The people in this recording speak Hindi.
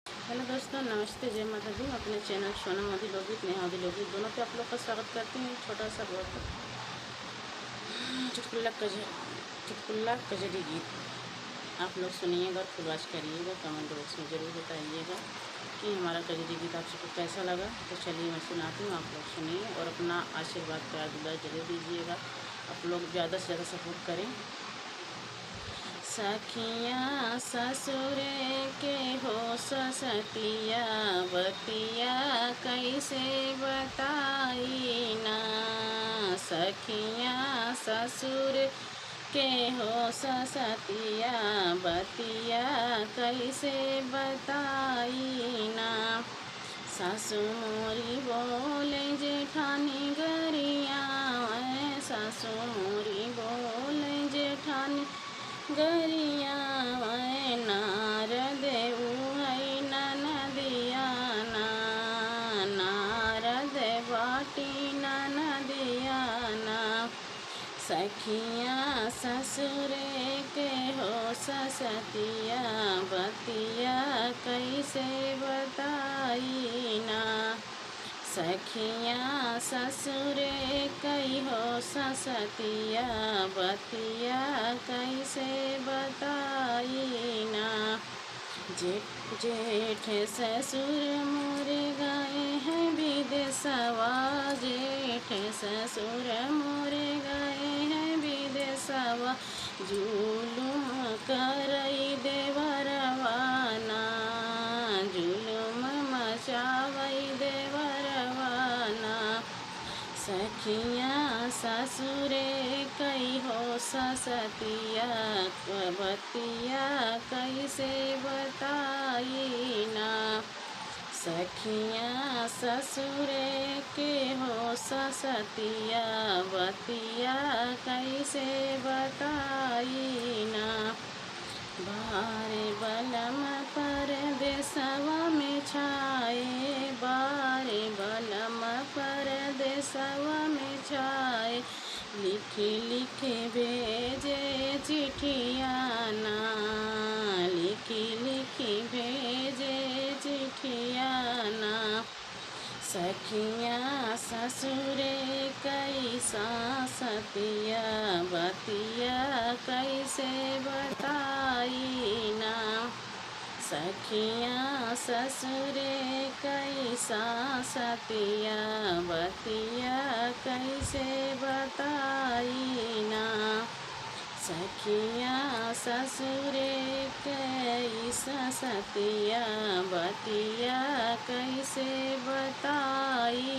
हेलो दोस्तों, नमस्ते, जय माता दी। अपने चैनल सोनम मोदी लोकगीत, नेहा मोदी लोकगीत दोनों पे आप लोग का स्वागत करते हैं। छोटा सा बहुत चुटकुल्ला कजरी गीत आप लोग सुनिएगा, फुलवाच करिएगा, कमेंट बॉक्स में ज़रूर बताइएगा कि हमारा कजरी गीत आप सबको कैसा लगा। तो चलिए मैं सुनाती हूँ, आप लोग सुनिए और अपना आशीर्वाद प्यार दुलार जरूर दीजिएगा। आप लोग ज़्यादा से ज़्यादा सपोर्ट करें। सखियाँ ससुर के हो ससतिया बतिया कैसे बताई ना। सखियाँ ससुर के हो ससतिया बतिया कैसे बताई ना। सासु मोरी बोले जेठानी गरिया, सासु मोरी बोले जेठानी गरिया, नारद उहै ननदिया ना, नारद बाटी ननदिया ना। सखियाँ ससुर के हो ससतिया बतिया कैसे बताई ना। सखियाँ ससुर कई हो ससतिया बतिया कैसे बताई ना। जेठ ससुर मोर गए हैं विदेशवा, जेठ ससुर मोर गए हैं विदेशवा, जुलुम करई देवरवा ना, जुलुम मचावई देवरवा ना। सखियाँ ससुर कई हो ससतिया बतिया कैसे बताई ना। सखियाँ ससुर के हो ससतिया बतिया कैसे बताई ना। बारे बलम परदेसवा में छाए, बारे बलम परदेसवा में छाए, लिखी लिखी भेजे चिट्ठिया ना, लिखी लिखी भेजे चिट्ठिया ना। सखियाँ ससुर कई सतिया बतिया कैसे बताई ना। सखियाँ ससुर कई सतिया बतिया कैसे बताई ना। सखियाँ ससुर कई सतिया बतिया कैसे बताई